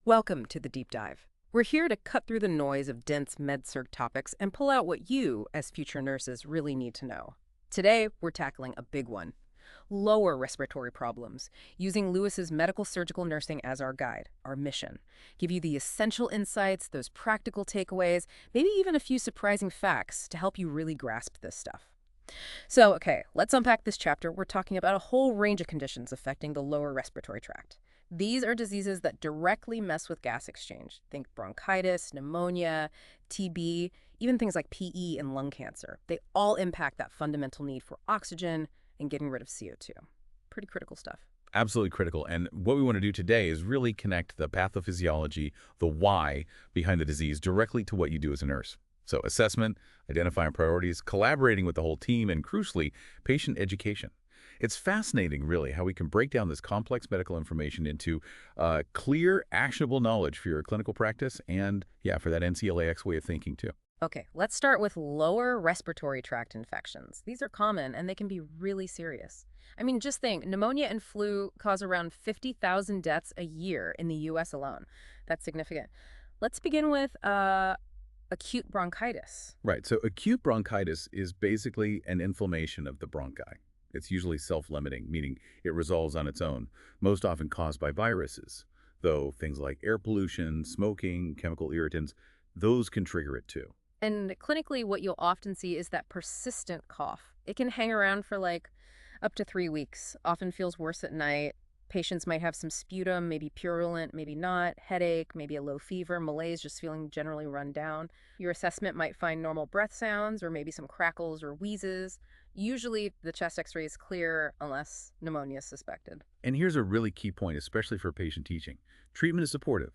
Welcome to the Deep Dive. We're here to cut through the noise of dense med-surg topics and pull out what you, as future nurses, really need to know. Today, we're tackling a big one. Lower respiratory problems, using Lewis's medical surgical nursing as our guide, our mission. Give you the essential insights, those practical takeaways, maybe even a few surprising facts to help you really grasp this stuff. So, okay, let's unpack this chapter. We're talking about a whole range of conditions affecting the lower respiratory tract. These are diseases that directly mess with gas exchange. Think bronchitis, pneumonia, TB, even things like PE and lung cancer. They all impact that fundamental need for oxygen and getting rid of CO2. Pretty critical stuff. Absolutely critical. And what we want to do today is really connect the pathophysiology, the why behind the disease directly to what you do as a nurse. So assessment, identifying priorities, collaborating with the whole team, and crucially, patient education. It's fascinating, really, how we can break down this complex medical information into clear, actionable knowledge for your clinical practice and, yeah, for that NCLAX way of thinking, too. Okay, let's start with lower respiratory tract infections. These are common and they can be really serious. I mean, just think, pneumonia and flu cause around 50,000 deaths a year in the U.S. alone. That's significant. Let's begin with acute bronchitis. Right. So acute bronchitis is basically an inflammation of the bronchi. It's usually self-limiting, meaning it resolves on its own, most often caused by viruses, though things like air pollution, smoking, chemical irritants, those can trigger it too. And clinically, what you'll often see is that persistent cough. It can hang around for like up to 3 weeks, often feels worse at night. Patients might have some sputum, maybe purulent, maybe not, headache, maybe a low fever, malaise, just feeling generally run down. Your assessment might find normal breath sounds or maybe some crackles or wheezes. Usually the chest x-ray is clear unless pneumonia is suspected. And here's a really key point, especially for patient teaching. Treatment is supportive.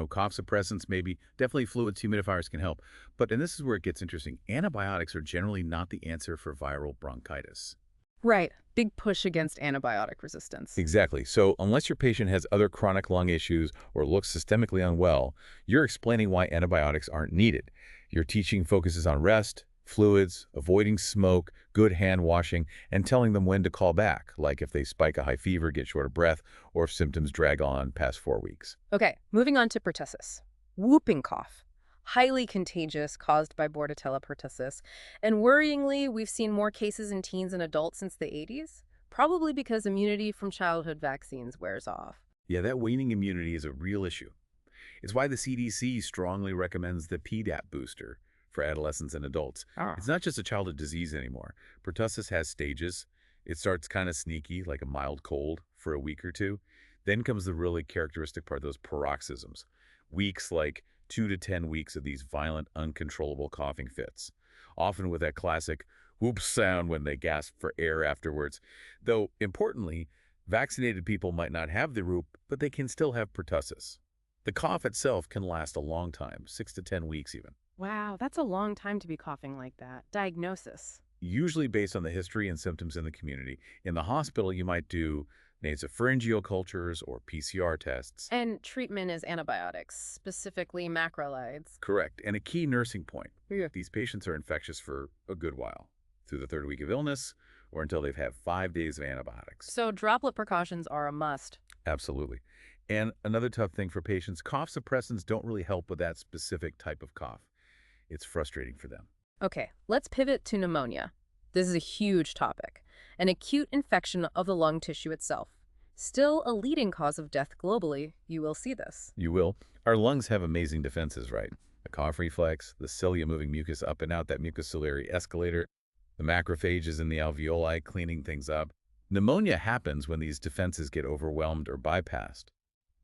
Cough suppressants maybe, definitely fluids, humidifiers can help. And this is where it gets interesting. Antibiotics are generally not the answer for viral bronchitis. Right. Big push against antibiotic resistance. Exactly. So unless your patient has other chronic lung issues or looks systemically unwell, you're explaining why antibiotics aren't needed. Your teaching focuses on rest, fluids, avoiding smoke, good hand washing, and telling them when to call back, like if they spike a high fever, get short of breath, or if symptoms drag on past 4 weeks. Okay, moving on to pertussis. Whooping cough. Highly contagious, caused by Bordetella pertussis. And worryingly, we've seen more cases in teens and adults since the 80s, probably because immunity from childhood vaccines wears off. Yeah, that waning immunity is a real issue. It's why the CDC strongly recommends the Tdap booster for adolescents and adults. Ah. It's not just a childhood disease anymore. Pertussis has stages. It starts kind of sneaky, like a mild cold, for a week or two. Then comes the really characteristic part, those paroxysms. Weeks like 2 to 10 weeks of these violent, uncontrollable coughing fits, often with that classic whoop sound when they gasp for air afterwards. Though, importantly, vaccinated people might not have the whoop, but they can still have pertussis. The cough itself can last a long time, 6 to 10 weeks even. Wow, that's a long time to be coughing like that. Diagnosis. Usually based on the history and symptoms in the community. In the hospital, you might do nasopharyngeal cultures or PCR tests. And treatment is antibiotics, specifically macrolides. Correct. And a key nursing point. Yeah. These patients are infectious for a good while, through the 3rd week of illness or until they've had 5 days of antibiotics. So droplet precautions are a must. Absolutely. And another tough thing for patients, cough suppressants don't really help with that specific type of cough. It's frustrating for them. Okay, let's pivot to pneumonia. This is a huge topic. An acute infection of the lung tissue itself. Still a leading cause of death globally. You will see this. You will. Our lungs have amazing defenses, right? The cough reflex, the cilia moving mucus up and out that mucociliary escalator, the macrophages in the alveoli cleaning things up. Pneumonia happens when these defenses get overwhelmed or bypassed.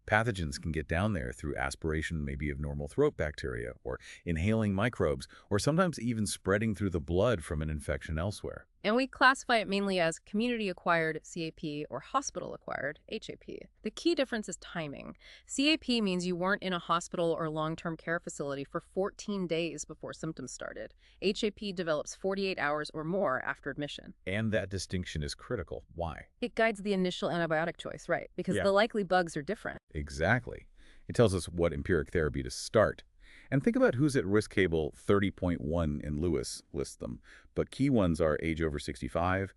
Pathogens can get down there through aspiration maybe of normal throat bacteria or inhaling microbes or sometimes even spreading through the blood from an infection elsewhere. And we classify it mainly as community-acquired CAP or hospital-acquired HAP. The key difference is timing. CAP means you weren't in a hospital or long-term care facility for 14 days before symptoms started. HAP develops 48 hours or more after admission. And that distinction is critical. Why? It guides the initial antibiotic choice, right? Because Yeah. the likely bugs are different. Exactly. It tells us what empiric therapy to start. And think about who's at risk table 30.1 in Lewis lists them. But key ones are age over 65,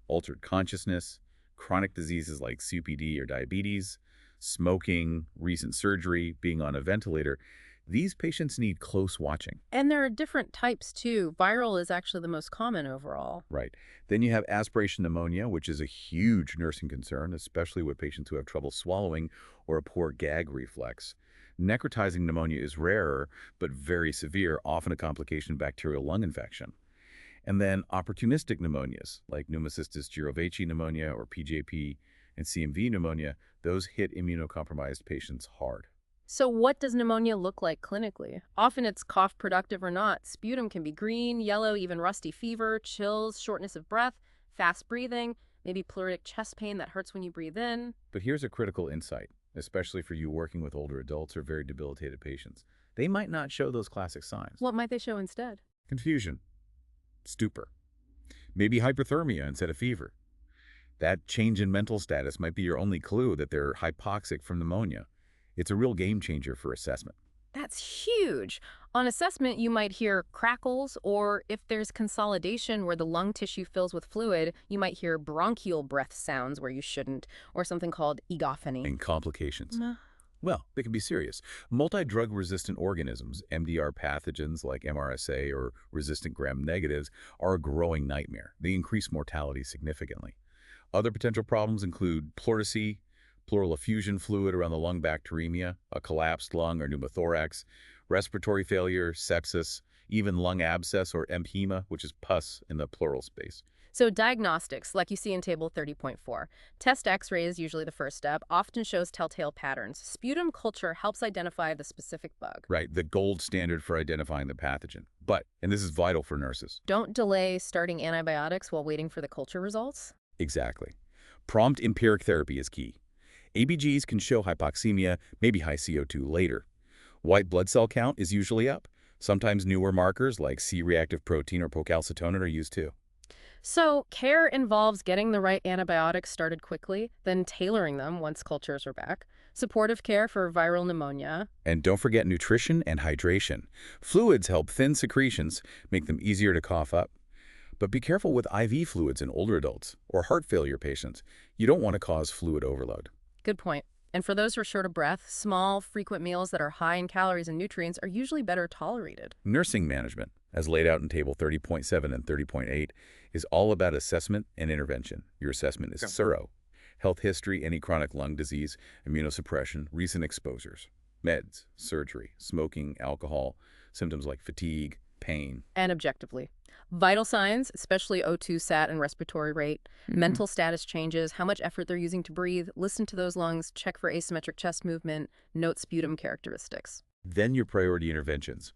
altered consciousness, chronic diseases like COPD or diabetes, smoking, recent surgery, being on a ventilator, these patients need close watching. And there are different types, too. Viral is actually the most common overall. Right. Then you have aspiration pneumonia, which is a huge nursing concern, especially with patients who have trouble swallowing or a poor gag reflex. Necrotizing pneumonia is rarer, but very severe, often a complication of bacterial lung infection. And then opportunistic pneumonias, like pneumocystis jirovecii pneumonia or PJP and CMV pneumonia, those hit immunocompromised patients hard. So what does pneumonia look like clinically? Often it's cough productive or not. Sputum can be green, yellow, even rusty fever, chills, shortness of breath, fast breathing, maybe pleuritic chest pain that hurts when you breathe in. But here's a critical insight, especially for you working with older adults or very debilitated patients. They might not show those classic signs. What might they show instead? Confusion, stupor, maybe hyperthermia instead of fever. That change in mental status might be your only clue that they're hypoxic from pneumonia. It's a real game changer for assessment. That's huge. On assessment, you might hear crackles, or if there's consolidation where the lung tissue fills with fluid, you might hear bronchial breath sounds where you shouldn't, or something called egophony. And complications. Nah. Well, they can be serious. Multi-drug-resistant organisms, MDR pathogens like MRSA or resistant gram-negatives, are a growing nightmare. They increase mortality significantly. Other potential problems include pleurisy, pleural effusion fluid around the lung bacteremia, a collapsed lung or pneumothorax, respiratory failure, sepsis, even lung abscess or empyema, which is pus in the pleural space. So diagnostics, like you see in Table 30.4. Test X-ray is usually the first step, often shows telltale patterns. Sputum culture helps identify the specific bug. Right, the gold standard for identifying the pathogen. But, and this is vital for nurses. Don't delay starting antibiotics while waiting for the culture results. Exactly. Prompt empiric therapy is key. ABGs can show hypoxemia, maybe high CO2 later. White blood cell count is usually up. Sometimes newer markers like C-reactive protein or procalcitonin are used too. So care involves getting the right antibiotics started quickly, then tailoring them once cultures are back. Supportive care for viral pneumonia. And don't forget nutrition and hydration. Fluids help thin secretions, make them easier to cough up. But be careful with IV fluids in older adults or heart failure patients. You don't want to cause fluid overload. Good point. And for those who are short of breath, small, frequent meals that are high in calories and nutrients are usually better tolerated. Nursing management, as laid out in Table 30.7 and 30.8, is all about assessment and intervention. Your assessment is thorough. Health history, any chronic lung disease, immunosuppression, recent exposures, meds, surgery, smoking, alcohol, symptoms like fatigue, pain. And objectively. Vital signs, especially O2 sat and respiratory rate, mental status changes, how much effort they're using to breathe, listen to those lungs, check for asymmetric chest movement, note sputum characteristics. Then your priority interventions.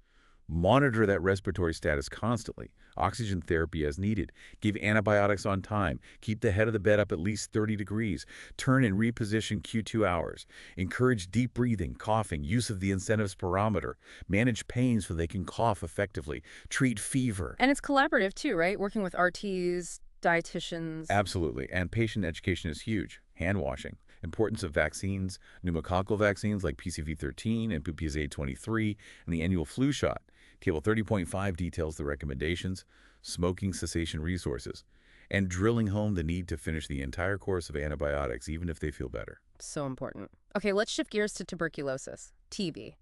Monitor that respiratory status constantly. Oxygen therapy as needed. Give antibiotics on time. Keep the head of the bed up at least 30 degrees. Turn and reposition Q2 hours. Encourage deep breathing, coughing, use of the incentive spirometer. Manage pain so they can cough effectively. Treat fever. And it's collaborative too, right? Working with RTs, dietitians. Absolutely. And patient education is huge. Hand washing. Importance of vaccines, pneumococcal vaccines like PCV13 and PPSA23, and the annual flu shot. Table 30.5 details the recommendations, smoking cessation resources, and drilling home the need to finish the entire course of antibiotics even if they feel better. So important. Okay, let's shift gears to tuberculosis, TB.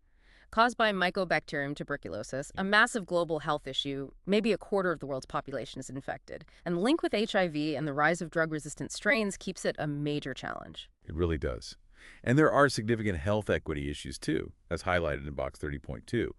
Caused by Mycobacterium tuberculosis, a massive global health issue, maybe a quarter of the world's population is infected. And the link with HIV and the rise of drug-resistant strains keeps it a major challenge. It really does. And there are significant health equity issues too, as highlighted in box 30.2.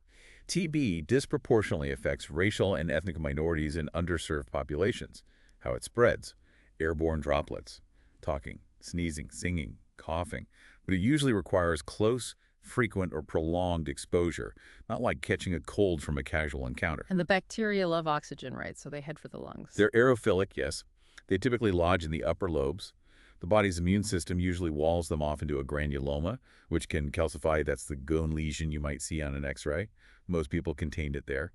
TB disproportionately affects racial and ethnic minorities in underserved populations. How it spreads: airborne droplets, talking, sneezing, singing, coughing. But it usually requires close, frequent, or prolonged exposure, not like catching a cold from a casual encounter. And the bacteria love oxygen, right? So they head for the lungs. They're aerophilic, yes. They typically lodge in the upper lobes. The body's immune system usually walls them off into a granuloma, which can calcify. That's the Ghosn lesion you might see on an X-ray. Most people contained it there.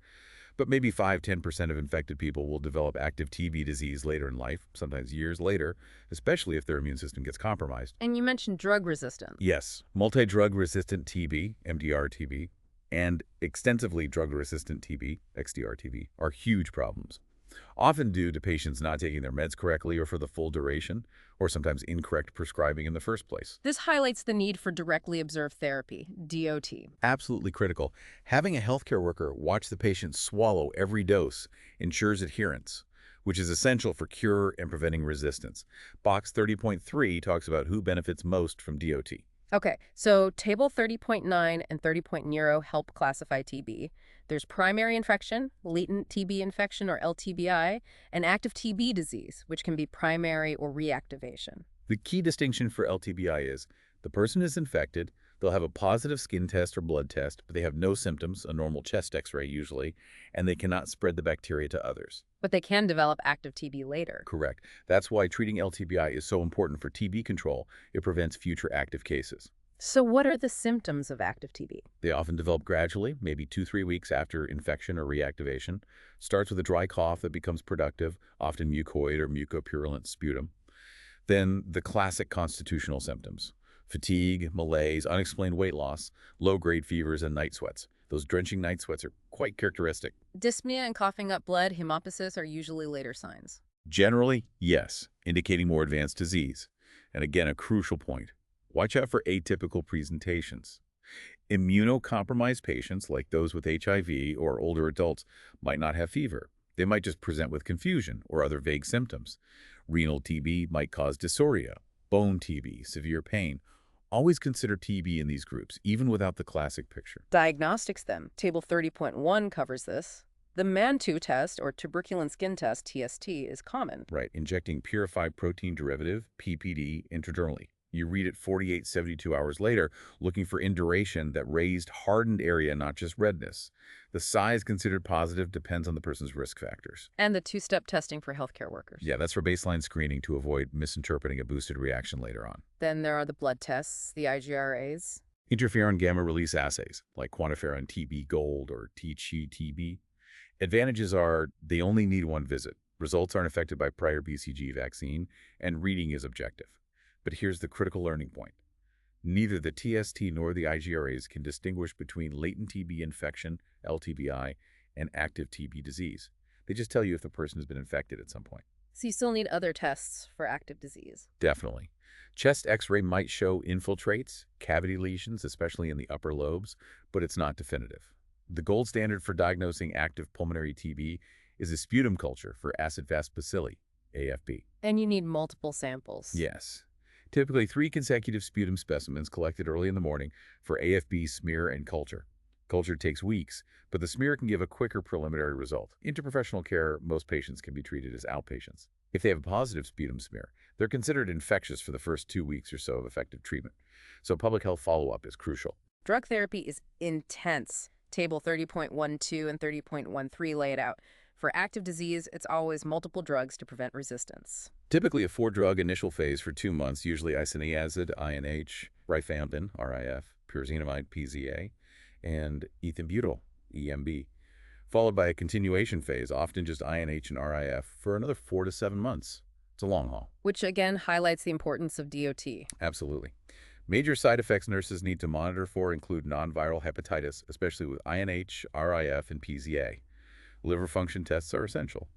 But maybe 5–10% of infected people will develop active TB disease later in life, sometimes years later, especially if their immune system gets compromised. And you mentioned drug resistance. Yes, multi-drug-resistant TB, MDR-TB, and extensively drug-resistant TB, XDR-TB, are huge problems. often due to patients not taking their meds correctly or for the full duration, or sometimes incorrect prescribing in the first place. This highlights the need for directly observed therapy, DOT. Absolutely critical. Having a healthcare worker watch the patient swallow every dose ensures adherence, which is essential for cure and preventing resistance. Box 30.3 talks about who benefits most from DOT. Okay, so Table 30.9 and 30.0 help classify TB. There's primary infection, latent TB infection or LTBI, and active TB disease, which can be primary or reactivation. The key distinction for LTBI is the person is infected, they'll have a positive skin test or blood test, but they have no symptoms, a normal chest x-ray usually, and they cannot spread the bacteria to others. But they can develop active TB later. Correct. That's why treating LTBI is so important for TB control. It prevents future active cases. So what are the symptoms of active TB? They often develop gradually, maybe 2-3 weeks after infection or reactivation. Starts with a dry cough that becomes productive, often mucoid or mucopurulent sputum. Then the classic constitutional symptoms: fatigue, malaise, unexplained weight loss, low-grade fevers, and night sweats. Those drenching night sweats are quite characteristic. Dyspnea and coughing up blood, hemoptysis are usually later signs. Generally, yes, indicating more advanced disease. And again, a crucial point: watch out for atypical presentations. Immunocompromised patients, like those with HIV or older adults, might not have fever. They might just present with confusion or other vague symptoms. Renal TB might cause dysuria, bone TB, severe pain. Always consider TB in these groups, even without the classic picture. Diagnostics then. Table 30.1 covers this. The MAN2 test, or tuberculin skin test, TST, is common. Right, injecting purified protein derivative, PPD, intradermally. You read it 48-72 hours later, looking for induration, that raised, hardened area, not just redness. The size considered positive depends on the person's risk factors. And the two-step testing for healthcare workers. Yeah, that's for baseline screening to avoid misinterpreting a boosted reaction later on. Then there are the blood tests, the IGRAs. Interferon gamma release assays, like quantiferon TB Gold or TB. Advantages are they only need one visit. Results aren't affected by prior BCG vaccine, and reading is objective. But here's the critical learning point. Neither the TST nor the IGRAs can distinguish between latent TB infection, LTBI, and active TB disease. They just tell you if the person has been infected at some point. So you still need other tests for active disease. Definitely. Chest x-ray might show infiltrates, cavity lesions, especially in the upper lobes, but it's not definitive. The gold standard for diagnosing active pulmonary TB is a sputum culture for acid-fast bacilli, AFB. And you need multiple samples. Yes. Typically 3 consecutive sputum specimens collected early in the morning for AFB smear and culture. Culture takes weeks, but the smear can give a quicker preliminary result. Interprofessional care, most patients can be treated as outpatients. If they have a positive sputum smear, they're considered infectious for the first 2 weeks or so of effective treatment. So public health follow-up is crucial. Drug therapy is intense. Table 30.12 and 30.13 lay it out. For active disease, it's always multiple drugs to prevent resistance. Typically a 4-drug initial phase for 2 months, usually isoniazid, INH, rifampin, RIF, pyrazinamide, PZA, and ethambutol, EMB, followed by a continuation phase, often just INH and RIF, for another 4 to 7 months. It's a long haul. Which again highlights the importance of DOT. Absolutely. Major side effects nurses need to monitor for include non-viral hepatitis, especially with INH, RIF, and PZA. Liver function tests are essential.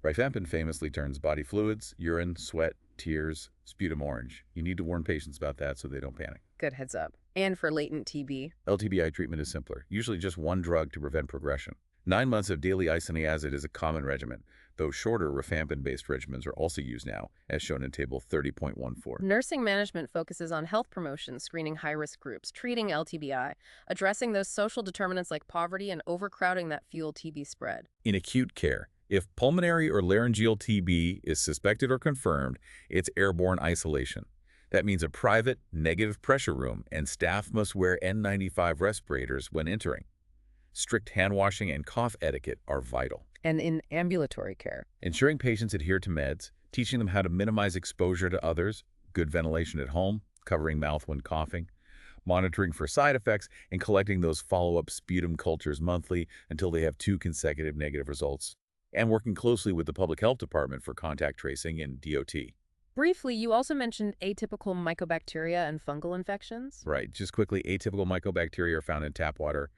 Rifampin famously turns body fluids, urine, sweat, tears, sputum orange. You need to warn patients about that so they don't panic. Good heads up. And for latent TB? LTBI treatment is simpler, usually just 1 drug to prevent progression. 9 months of daily isoniazid is a common regimen, though shorter rifampin-based regimens are also used now, as shown in Table 30.14. Nursing management focuses on health promotion, screening high-risk groups, treating LTBI, addressing those social determinants like poverty and overcrowding that fuel TB spread. In acute care, if pulmonary or laryngeal TB is suspected or confirmed, it's airborne isolation. That means a private, negative pressure room, and staff must wear N95 respirators when entering. Strict hand washing and cough etiquette are vital. And in ambulatory care, Ensuring patients adhere to meds, teaching them how to minimize exposure to others, good ventilation at home, covering mouth when coughing, monitoring for side effects, and collecting those follow-up sputum cultures monthly until they have 2 consecutive negative results, and working closely with the public health department for contact tracing and DOT. briefly, you also mentioned atypical mycobacteria and fungal infections. Right, just quickly, atypical mycobacteria are found in tap water,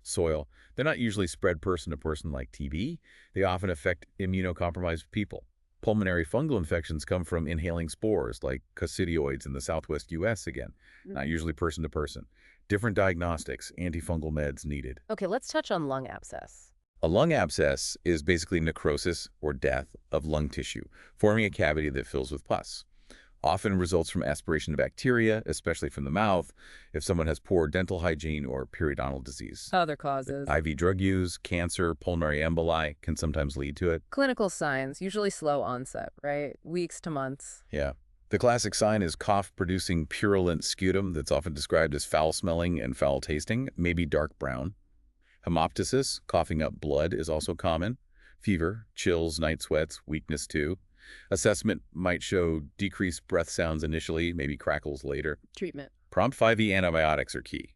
soil. They're not usually spread person to person like TB. They often affect immunocompromised people. Pulmonary fungal infections come from inhaling spores like coccidioids in the southwest U.S. again, not usually person to person. Different diagnostics, antifungal meds needed. Okay, let's touch on lung abscess. A lung abscess is basically necrosis or death of lung tissue, forming a cavity that fills with pus. Often results from aspiration of bacteria, especially from the mouth, if someone has poor dental hygiene or periodontal disease. Other causes. IV drug use, cancer, pulmonary emboli can sometimes lead to it. Clinical signs, usually slow onset, right? Weeks to months. Yeah. The classic sign is cough-producing purulent sputum that's often described as foul-smelling and foul-tasting, maybe dark brown. Hemoptysis, coughing up blood, is also common. Fever, chills, night sweats, weakness too. Assessment might show decreased breath sounds initially, maybe crackles later. Treatment. Prompt 5E antibiotics are key.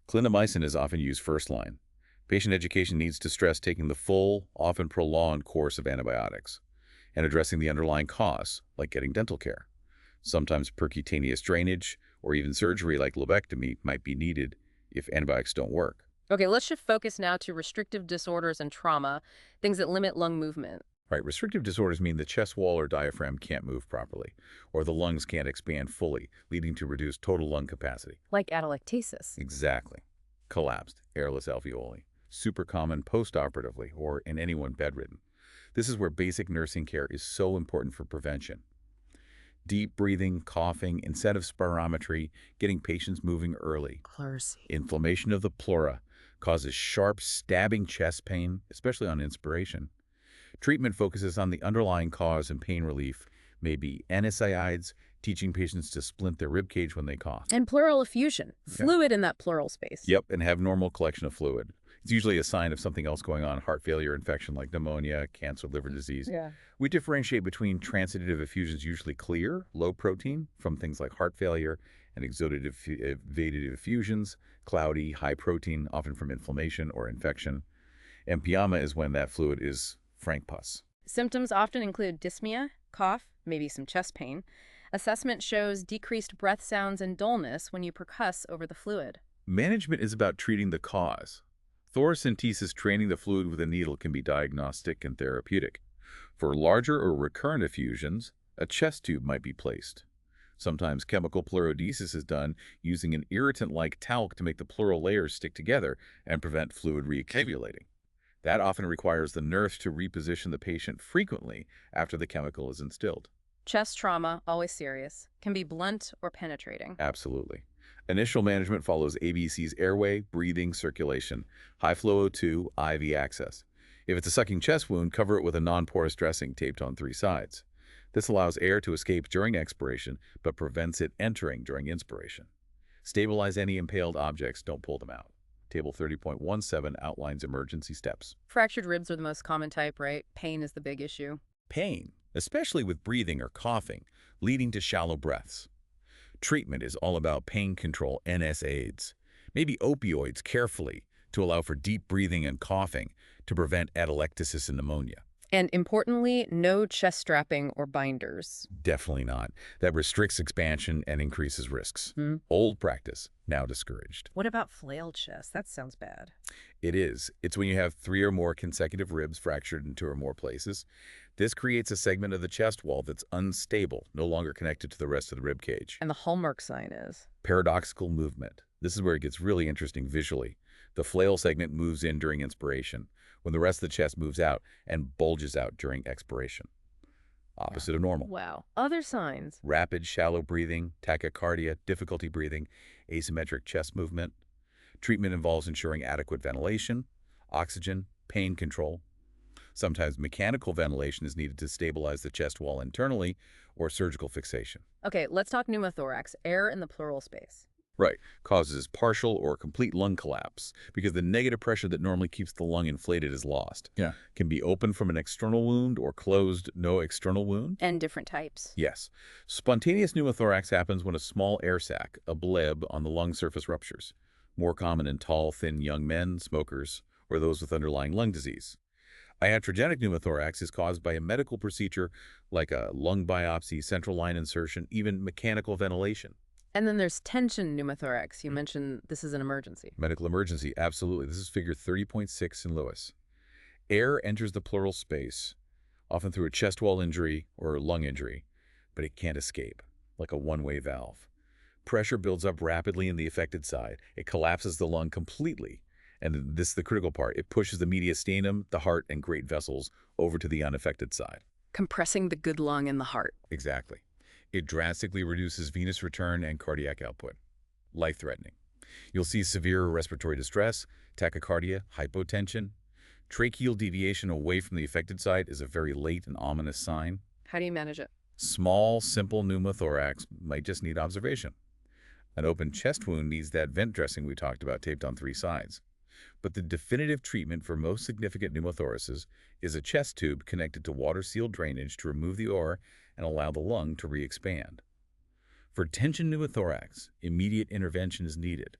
Clindamycin is often used first line. Patient education needs to stress taking the full, often prolonged course of antibiotics and addressing the underlying cause, like getting dental care. Sometimes percutaneous drainage or even surgery like lobectomy might be needed if antibiotics don't work. Okay, let's shift focus now to restrictive disorders and trauma, things that limit lung movement. Right, restrictive disorders mean the chest wall or diaphragm can't move properly, or the lungs can't expand fully, leading to reduced total lung capacity. Like atelectasis. Exactly. Collapsed, airless alveoli. Super common postoperatively or in anyone bedridden. This is where basic nursing care is so important for prevention. Deep breathing, coughing, instead of spirometry, getting patients moving early. Pleurisy. Inflammation of the pleura causes sharp, stabbing chest pain, especially on inspiration. Treatment focuses on the underlying cause and pain relief, maybe NSAIDs, teaching patients to splint their ribcage when they cough. And pleural effusion, fluid in that pleural space. Yep, and have normal collection of fluid. It's usually a sign of something else going on, heart failure, infection like pneumonia, cancer, liver disease. Yeah. We differentiate between transitive effusions, usually clear, low protein, from things like heart failure, and exudative effusions, cloudy, high protein, often from inflammation or infection. Empyema is when that fluid is frank pus. Symptoms often include dyspnea, cough, maybe some chest pain. Assessment shows decreased breath sounds and dullness when you percuss over the fluid. Management is about treating the cause. Thoracentesis, training the fluid with a needle, can be diagnostic and therapeutic. For larger or recurrent effusions, a chest tube might be placed. Sometimes chemical pleurodesis is done using an irritant-like talc to make the pleural layers stick together and prevent fluid reaccumulating. That often requires the nurse to reposition the patient frequently after the chemical is instilled. Chest trauma, always serious, can be blunt or penetrating. Absolutely. Initial management follows ABC's airway, breathing, circulation, high flow O2, IV access. If it's a sucking chest wound, cover it with a non-porous dressing taped on 3 sides. This allows air to escape during expiration, but prevents it entering during inspiration. Stabilize any impaled objects, don't pull them out. Table 30.17 outlines emergency steps. Fractured ribs are the most common type, right? Pain is the big issue. Pain, especially with breathing or coughing, leading to shallow breaths. Treatment is all about pain control, NSAIDs. Maybe opioids carefully to allow for deep breathing and coughing to prevent atelectasis and pneumonia. And importantly, no chest strapping or binders. Definitely not. That restricts expansion and increases risks. Old practice, now discouraged. What about flail chest? That sounds bad. It is. It's when you have 3 or more consecutive ribs fractured in 2 or more places. This creates a segment of the chest wall that's unstable, no longer connected to the rest of the rib cage. And the hallmark sign is? Paradoxical movement. This is where it gets really interesting visually. The flail segment moves in during inspiration, when the rest of the chest moves out and bulges out during expiration. Opposite of normal. Wow. Other signs? Rapid, shallow breathing, tachycardia, difficulty breathing, asymmetric chest movement. Treatment involves ensuring adequate ventilation, oxygen, pain control. Sometimes mechanical ventilation is needed to stabilize the chest wall internally, or surgical fixation. Okay, let's talk pneumothorax, air in the pleural space. Right. Causes partial or complete lung collapse because the negative pressure that normally keeps the lung inflated is lost. Yeah. Can be open from an external wound or closed, no external wound. And different types. Yes. Spontaneous pneumothorax happens when a small air sac, a bleb, on the lung surface ruptures. More common in tall, thin young men, smokers, or those with underlying lung disease. Iatrogenic pneumothorax is caused by a medical procedure like a lung biopsy, central line insertion, even mechanical ventilation. And then there's tension pneumothorax. You mentioned this is an emergency. Medical emergency, absolutely. This is figure 30.6 in Lewis. Air enters the pleural space, often through a chest wall injury or lung injury, but it can't escape, like a one-way valve. Pressure builds up rapidly in the affected side. It collapses the lung completely. And this is the critical part. It pushes the mediastinum, the heart, and great vessels over to the unaffected side. Compressing the good lung in the heart. Exactly. It drastically reduces venous return and cardiac output. Life-threatening. You'll see severe respiratory distress, tachycardia, hypotension. Tracheal deviation away from the affected site is a very late and ominous sign. How do you manage it? Small, simple pneumothorax might just need observation. An open chest wound needs that vent dressing we talked about taped on 3 sides. But the definitive treatment for most significant pneumothoraces is a chest tube connected to water-sealed drainage to remove the ore and allow the lung to re-expand. For tension pneumothorax, immediate intervention is needed.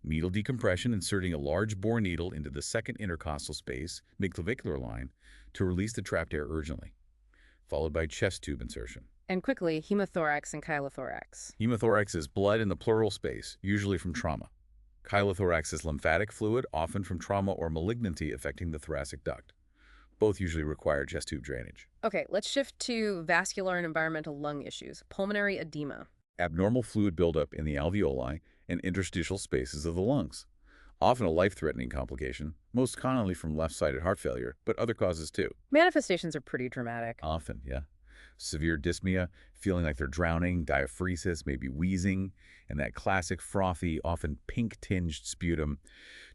Needle decompression, inserting a large bore needle into the second intercostal space, midclavicular line, to release the trapped air urgently, followed by chest tube insertion. And quickly, hemothorax and chylothorax. Hemothorax is blood in the pleural space, usually from trauma. Chylothorax is lymphatic fluid, often from trauma or malignancy affecting the thoracic duct. Both usually require chest tube drainage. Okay, let's shift to vascular and environmental lung issues. Pulmonary edema. Abnormal fluid buildup in the alveoli and interstitial spaces of the lungs. Often a life-threatening complication, most commonly from left-sided heart failure, but other causes too. Manifestations are pretty dramatic. Often, yeah. Severe dyspnea, feeling like they're drowning, diaphoresis, maybe wheezing, and that classic frothy, often pink-tinged sputum.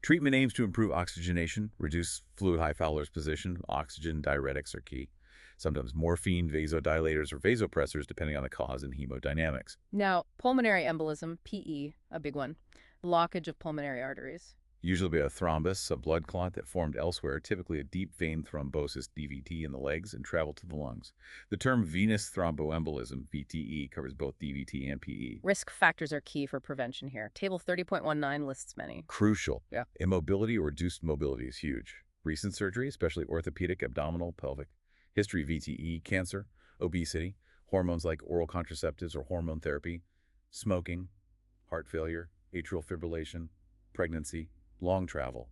Treatment aims to improve oxygenation, reduce fluid high Fowler's position. Oxygen diuretics are key. Sometimes morphine, vasodilators, or vasopressors, depending on the cause and hemodynamics. Now, pulmonary embolism, PE, a big one. Blockage of pulmonary arteries. Usually be a thrombus, a blood clot that formed elsewhere, typically a deep vein thrombosis, DVT, in the legs and traveled to the lungs. The term venous thromboembolism, VTE, covers both DVT and PE. Risk factors are key for prevention here. Table 30.19 lists many. Crucial. Yeah. Immobility or reduced mobility is huge. Recent surgery, especially orthopedic, abdominal, pelvic. History, VTE, cancer, obesity, hormones like oral contraceptives or hormone therapy, smoking, heart failure, atrial fibrillation, pregnancy, long travel.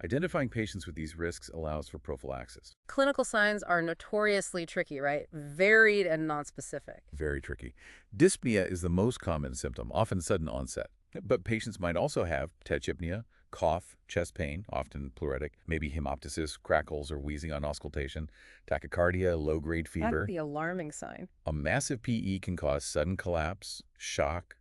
Identifying patients with these risks allows for prophylaxis. Clinical signs are notoriously tricky, right? Varied and nonspecific. Very tricky. Dyspnea is the most common symptom, often sudden onset. But patients might also have tachypnea, cough, chest pain, often pleuritic, maybe hemoptysis, crackles, or wheezing on auscultation, tachycardia, low-grade fever. That's the alarming sign. A massive PE can cause sudden collapse, shock.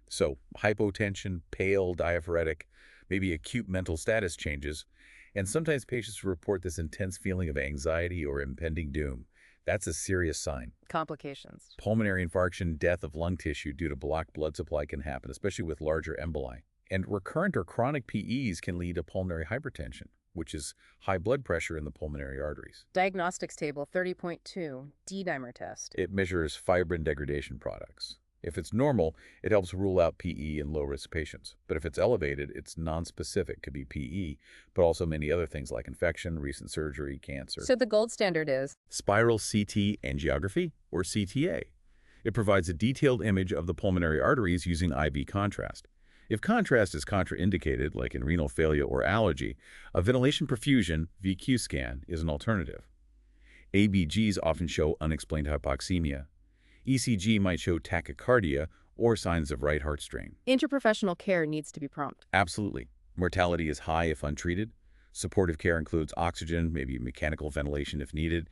So hypotension, pale, diaphoretic, maybe acute mental status changes, and sometimes patients report this intense feeling of anxiety or impending doom. That's a serious sign. Complications. Pulmonary infarction, death of lung tissue due to blocked blood supply can happen, especially with larger emboli. And recurrent or chronic PEs can lead to pulmonary hypertension, which is high blood pressure in the pulmonary arteries. Diagnostics table 30.2, D-dimer test. It measures fibrin degradation products. If it's normal, it helps rule out PE in low-risk patients. But if it's elevated, it's nonspecific, could be PE, but also many other things like infection, recent surgery, cancer. So the gold standard is? Spiral CT angiography, or CTA. It provides a detailed image of the pulmonary arteries using IV contrast. If contrast is contraindicated, like in renal failure or allergy, a ventilation perfusion, VQ scan, is an alternative. ABGs often show unexplained hypoxemia. ECG might show tachycardia or signs of right heart strain. Interprofessional care needs to be prompt. Absolutely. Mortality is high if untreated. Supportive care includes oxygen, maybe mechanical ventilation if needed.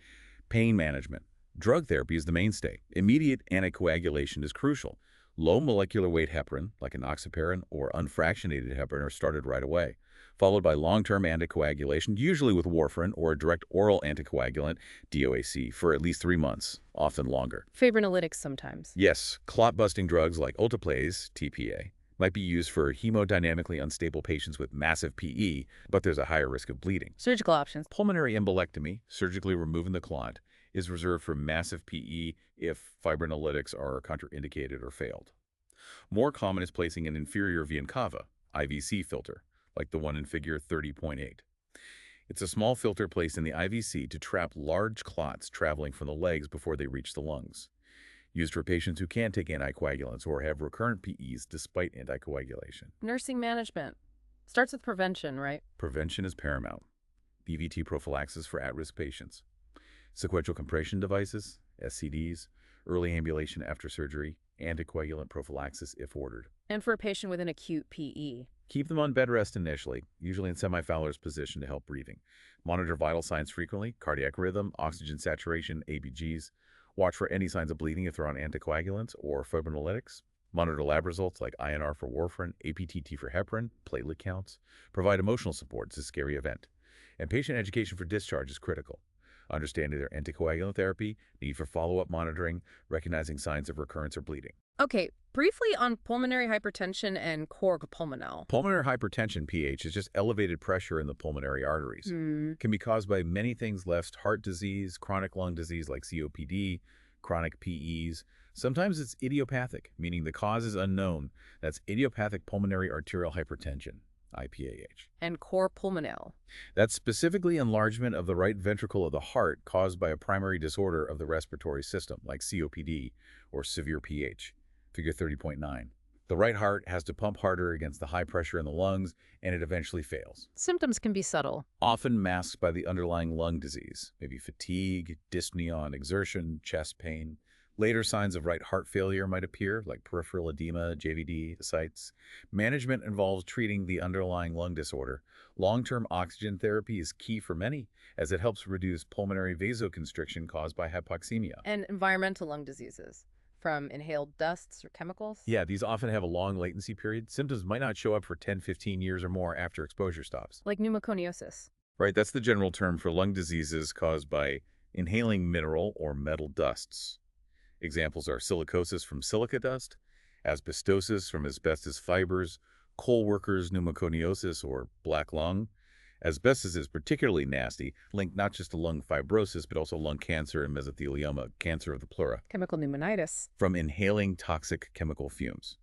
Pain management. Drug therapy is the mainstay. Immediate anticoagulation is crucial. Low molecular weight heparin, like enoxaparin or unfractionated heparin, are started right away, followed by long-term anticoagulation, usually with warfarin or a direct oral anticoagulant, DOAC, for at least 3 months, often longer. Fibrinolytics sometimes. Yes, clot-busting drugs like alteplase, TPA, might be used for hemodynamically unstable patients with massive PE, but there's a higher risk of bleeding. Surgical options. Pulmonary embolectomy, surgically removing the clot, is reserved for massive PE if fibrinolytics are contraindicated or failed. More common is placing an inferior vena cava, IVC filter, like the one in figure 30.8. It's a small filter placed in the IVC to trap large clots traveling from the legs before they reach the lungs. used for patients who can't take anticoagulants or have recurrent PEs despite anticoagulation. Nursing management. Starts with prevention, right? Prevention is paramount. BVT prophylaxis for at-risk patients. Sequential compression devices, SCDs, early ambulation after surgery, anticoagulant prophylaxis if ordered. And for a patient with an acute PE. Keep them on bed rest initially, usually in semi-Fowler's position to help breathing. Monitor vital signs frequently, cardiac rhythm, oxygen saturation, ABGs. Watch for any signs of bleeding if they're on anticoagulants or fibrinolytics. Monitor lab results like INR for warfarin, APTT for heparin, platelet counts. Provide emotional support. It's a scary event. And patient education for discharge is critical. Understanding their anticoagulant therapy, need for follow-up monitoring, recognizing signs of recurrence or bleeding. Okay, briefly on pulmonary hypertension and cor pulmonale. Pulmonary hypertension, PH, is just elevated pressure in the pulmonary arteries. Can be caused by many things: left heart disease, chronic lung disease like COPD, chronic PEs. Sometimes it's idiopathic, meaning the cause is unknown. That's idiopathic pulmonary arterial hypertension, IPAH. And cor pulmonale. That's specifically enlargement of the right ventricle of the heart caused by a primary disorder of the respiratory system, like COPD or severe PH. Figure 30.9. The right heart has to pump harder against the high pressure in the lungs, and it eventually fails. Symptoms can be subtle. Often masked by the underlying lung disease, maybe fatigue, dyspnea on exertion, chest pain. Later signs of right heart failure might appear, like peripheral edema, JVD, ascites. Management involves treating the underlying lung disorder. Long-term oxygen therapy is key for many, as it helps reduce pulmonary vasoconstriction caused by hypoxemia. And environmental lung diseases, from inhaled dusts or chemicals. Yeah, these often have a long latency period. Symptoms might not show up for 10, 15 years or more after exposure stops. Like pneumoconiosis. Right, that's the general term for lung diseases caused by inhaling mineral or metal dusts. Examples are silicosis from silica dust, asbestosis from asbestos fibers, coal workers' pneumoconiosis or black lung. Asbestos is particularly nasty, linked not just to lung fibrosis, but also lung cancer and mesothelioma, cancer of the pleura, Chemical pneumonitis. from inhaling toxic chemical fumes.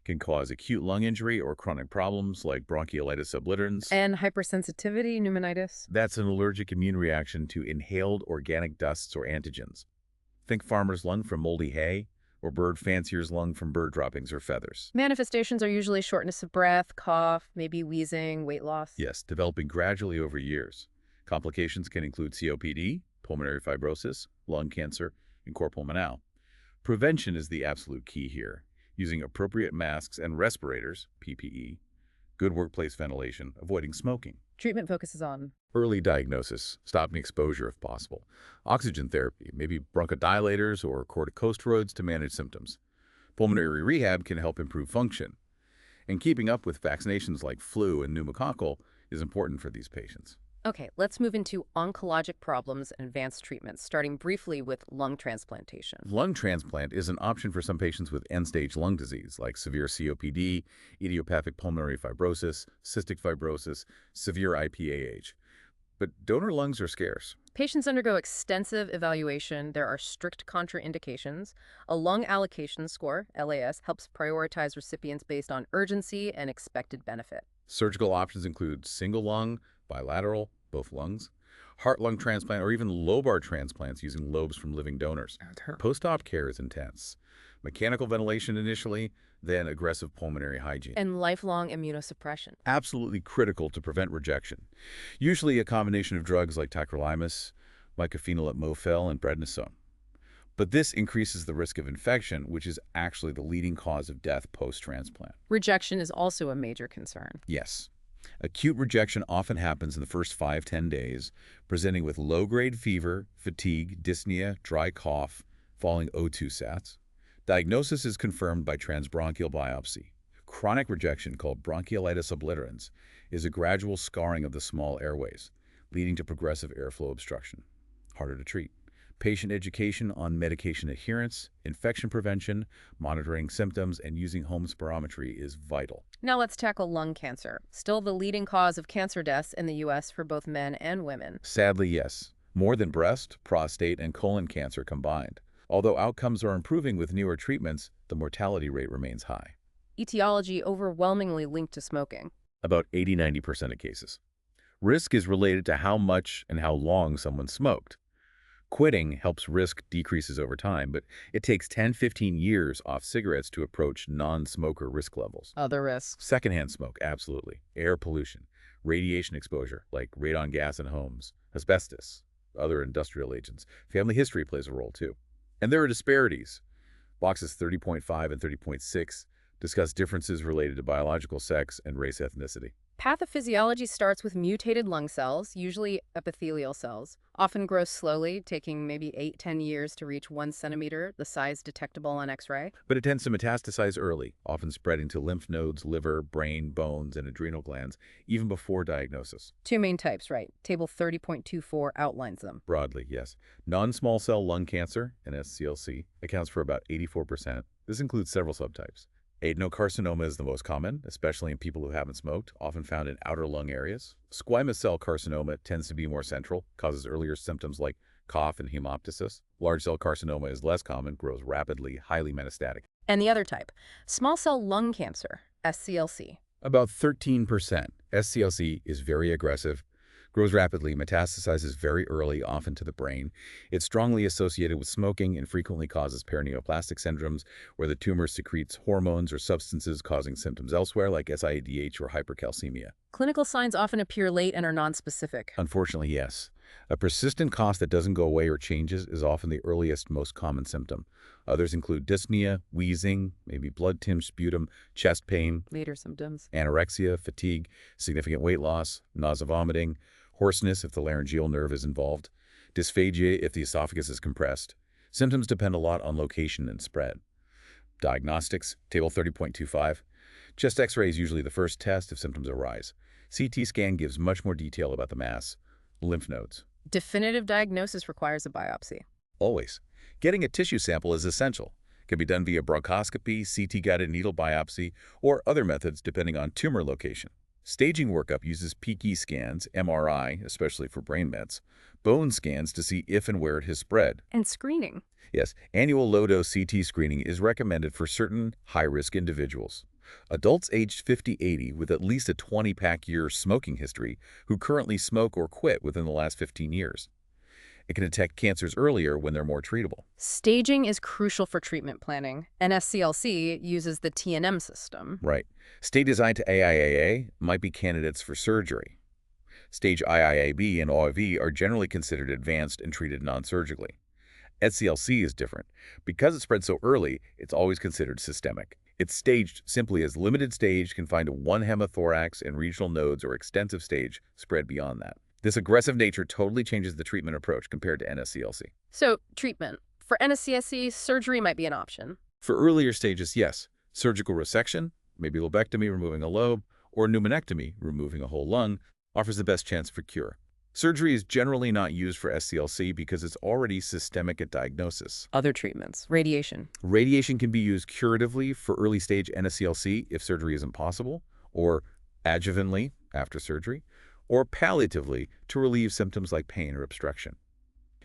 Can cause acute lung injury or chronic problems like bronchiolitis obliterans. And hypersensitivity pneumonitis. That's an allergic immune reaction to inhaled organic dusts or antigens. Think farmer's lung from moldy hay, or bird fancier's lung from bird droppings or feathers. Manifestations are usually shortness of breath, cough, maybe wheezing, weight loss. Yes, developing gradually over years. Complications can include COPD, pulmonary fibrosis, lung cancer, and cor pulmonale. Prevention is the absolute key here, using appropriate masks and respirators, PPE, good workplace ventilation, avoiding smoking. Treatment focuses on Early diagnosis, stopping exposure if possible. Oxygen therapy, maybe bronchodilators or corticosteroids to manage symptoms. Pulmonary rehab can help improve function. And keeping up with vaccinations like flu and pneumococcal is important for these patients. Okay, let's move into oncologic problems and advanced treatments, starting briefly with lung transplantation. Lung transplant is an option for some patients with end-stage lung disease like severe COPD, idiopathic pulmonary fibrosis, cystic fibrosis, severe IPAH. But donor lungs are scarce. Patients undergo extensive evaluation. There are strict contraindications. A lung allocation score, LAS, helps prioritize recipients based on urgency and expected benefit. Surgical options include single lung, bilateral, both lungs, heart-lung transplant, or even lobar transplants using lobes from living donors. Post-op care is intense. Mechanical ventilation initially, then aggressive pulmonary hygiene. And lifelong immunosuppression. Absolutely critical to prevent rejection. Usually a combination of drugs like tacrolimus, mycophenolate mofel, and prednisone. But this increases the risk of infection, which is actually the leading cause of death post-transplant. Rejection is also a major concern. Yes. Acute rejection often happens in the first 5-10 days, presenting with low-grade fever, fatigue, dyspnea, dry cough, falling O2 sats. Diagnosis is confirmed by transbronchial biopsy. Chronic rejection, called bronchiolitis obliterans, is a gradual scarring of the small airways, leading to progressive airflow obstruction. Harder to treat. Patient education on medication adherence, infection prevention, monitoring symptoms, and using home spirometry is vital. Now let's tackle lung cancer, still the leading cause of cancer deaths in the U.S. for both men and women. Sadly, yes. More than breast, prostate, and colon cancer combined. Although outcomes are improving with newer treatments, the mortality rate remains high. Etiology overwhelmingly linked to smoking. About 80–90% of cases. Risk is related to how much and how long someone smoked. Quitting helps risk decreases over time, but it takes 10–15 years off cigarettes to approach non-smoker risk levels. Other risks. Secondhand smoke, absolutely. Air pollution, radiation exposure, like radon gas in homes, asbestos, other industrial agents. Family history plays a role too. And there are disparities. Boxes 30.5 and 30.6 discuss differences related to biological sex and race ethnicity. Pathophysiology starts with mutated lung cells, usually epithelial cells, often grow slowly, taking maybe 8–10 years to reach 1 centimeter, the size detectable on X-ray. But it tends to metastasize early, often spreading to lymph nodes, liver, brain, bones, and adrenal glands, even before diagnosis. Two main types, right? Table 30.24 outlines them. Broadly, yes. Non-small cell lung cancer, NSCLC, accounts for about 84%. This includes several subtypes. Adenocarcinoma is the most common, especially in people who haven't smoked, often found in outer lung areas. Squamous cell carcinoma tends to be more central, causes earlier symptoms like cough and hemoptysis. Large cell carcinoma is less common, grows rapidly, highly metastatic. And the other type, small cell lung cancer, SCLC. About 13%. SCLC is very aggressive, grows rapidly, metastasizes very early, often to the brain. It's strongly associated with smoking and frequently causes paraneoplastic syndromes, where the tumor secretes hormones or substances causing symptoms elsewhere, like SIADH or hypercalcemia. Clinical signs often appear late and are nonspecific. Unfortunately, yes. A persistent cough that doesn't go away or changes is often the earliest, most common symptom. Others include dyspnea, wheezing, maybe blood-tinged sputum, chest pain, Later symptoms. anorexia, fatigue, significant weight loss, nausea, vomiting, hoarseness if the laryngeal nerve is involved, dysphagia if the esophagus is compressed. Symptoms depend a lot on location and spread. Diagnostics, table 30.25. Chest X-ray is usually the first test if symptoms arise. CT scan gives much more detail about the mass. Lymph nodes. Definitive diagnosis requires a biopsy. Always. Getting a tissue sample is essential. It can be done via bronchoscopy, CT-guided needle biopsy, or other methods depending on tumor location. Staging workup uses PK scans, MRI, especially for brain mets, bone scans to see if and where it has spread. And screening. Yes, annual low-dose CT screening is recommended for certain high-risk individuals. Adults aged 50–80 with at least a 20-pack year smoking history who currently smoke or quit within the last 15 years. It can detect cancers earlier when they're more treatable. Staging is crucial for treatment planning. NSCLC uses the TNM system. Right. Stage designed to AIAA might be candidates for surgery. Stage IIAB and OIV are generally considered advanced and treated non-surgically. SCLC is different. Because it spreads so early, it's always considered systemic. It's staged simply as limited stage confined to one hemothorax and regional nodes, or extensive stage spread beyond that. This aggressive nature totally changes the treatment approach compared to NSCLC. So, treatment. For NSCLC, surgery might be an option. For earlier stages, yes. Surgical resection, maybe lobectomy removing a lobe, or pneumonectomy removing a whole lung, offers the best chance for cure. Surgery is generally not used for SCLC because it's already systemic at diagnosis. Other treatments. Radiation. Radiation can be used curatively for early-stage NSCLC if surgery isn't possible, or adjuvantly after surgery, or palliatively to relieve symptoms like pain or obstruction.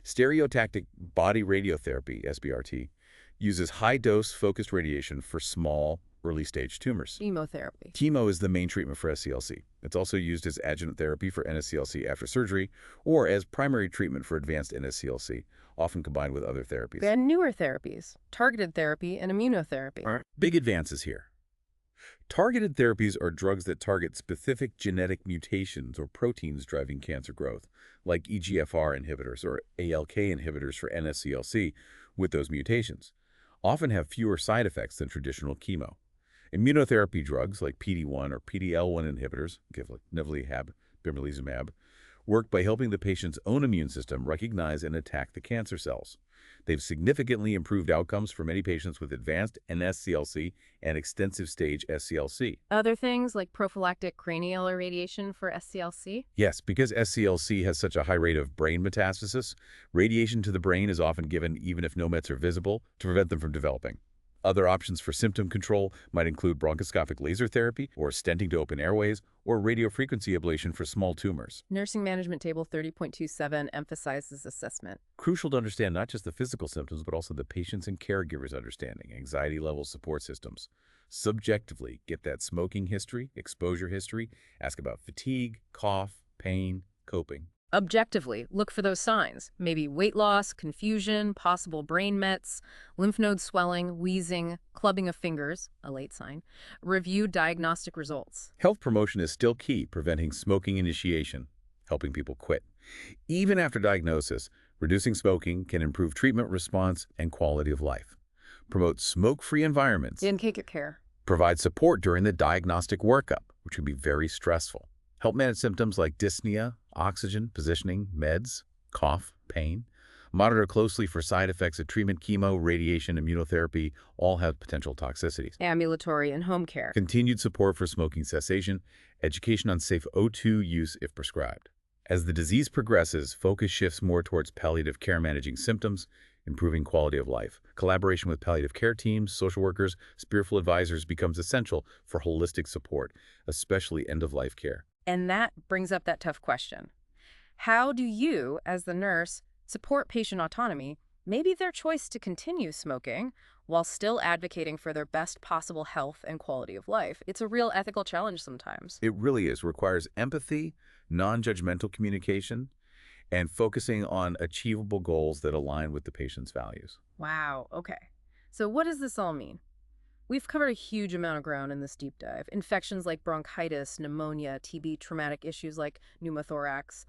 Stereotactic body radiotherapy, SBRT, uses high-dose focused radiation for small, early-stage tumors. Chemotherapy. Chemo is the main treatment for SCLC. It's also used as adjuvant therapy for NSCLC after surgery or as primary treatment for advanced NSCLC, often combined with other therapies. And newer therapies, targeted therapy and immunotherapy. Big advances here. Targeted therapies are drugs that target specific genetic mutations or proteins driving cancer growth, like EGFR inhibitors or ALK inhibitors for NSCLC with those mutations, often have fewer side effects than traditional chemo. Immunotherapy drugs like PD-1 or PD-L1 inhibitors, like nivolumab, pembrolizumab, work by helping the patient's own immune system recognize and attack the cancer cells. They've significantly improved outcomes for many patients with advanced NSCLC and extensive stage SCLC. Other things like prophylactic cranial irradiation for SCLC? Yes, because SCLC has such a high rate of brain metastasis, radiation to the brain is often given even if no mets are visible to prevent them from developing. Other options for symptom control might include bronchoscopic laser therapy or stenting to open airways or radiofrequency ablation for small tumors. Nursing Management Table 30.27 emphasizes assessment. Crucial to understand not just the physical symptoms, but also the patient's and caregivers' understanding, anxiety levels, support systems. Subjectively, get that smoking history, exposure history, ask about fatigue, cough, pain, coping. Objectively, look for those signs. Maybe weight loss, confusion, possible brain mets, lymph node swelling, wheezing, clubbing of fingers, a late sign. Review diagnostic results. Health promotion is still key, preventing smoking initiation, helping people quit. Even after diagnosis, reducing smoking can improve treatment response and quality of life. Promote smoke-free environments. Intake care. Provide support during the diagnostic workup, which can be very stressful. Help manage symptoms like dyspnea, oxygen, positioning, meds, cough, pain. Monitor closely for side effects of treatment, chemo, radiation, immunotherapy, all have potential toxicities. Ambulatory and home care. Continued support for smoking cessation, education on safe O2 use if prescribed. As the disease progresses, focus shifts more towards palliative care, managing symptoms, improving quality of life. Collaboration with palliative care teams, social workers, spiritual advisors becomes essential for holistic support, especially end-of-life care. And that brings up that tough question. How do you, as the nurse, support patient autonomy, maybe their choice to continue smoking, while still advocating for their best possible health and quality of life? It's a real ethical challenge sometimes. It really is. Requires empathy, non-judgmental communication, and focusing on achievable goals that align with the patient's values. Wow, okay. So what does this all mean? We've covered a huge amount of ground in this deep dive. Infections like bronchitis, pneumonia, TB, traumatic issues like pneumothorax,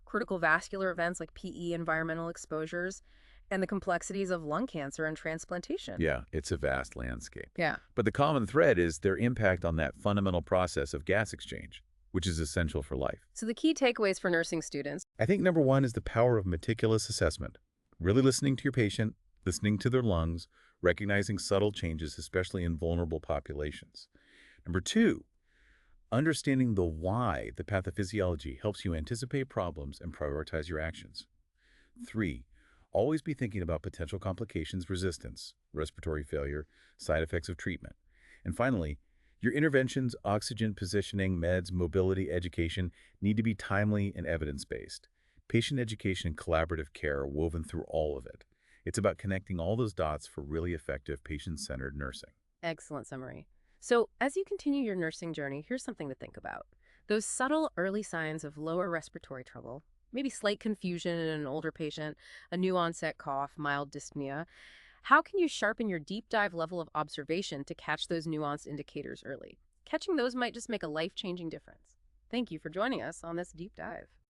critical vascular events like PE, environmental exposures, and the complexities of lung cancer and transplantation. Yeah, it's a vast landscape. Yeah. But the common thread is their impact on that fundamental process of gas exchange, which is essential for life. So the key takeaways for nursing students. I think number one is the power of meticulous assessment. Really listening to your patient, listening to their lungs, recognizing subtle changes, especially in vulnerable populations. Number two, understanding the why, the pathophysiology, helps you anticipate problems and prioritize your actions. Three, always be thinking about potential complications, resistance, respiratory failure, side effects of treatment. And finally, your interventions, oxygen positioning, meds, mobility, education need to be timely and evidence-based. Patient education and collaborative care are woven through all of it. It's about connecting all those dots for really effective patient-centered nursing. Excellent summary. So as you continue your nursing journey, here's something to think about. Those subtle early signs of lower respiratory trouble, maybe slight confusion in an older patient, a new onset cough, mild dyspnea. How can you sharpen your deep dive level of observation to catch those nuanced indicators early? Catching those might just make a life-changing difference. Thank you for joining us on this deep dive.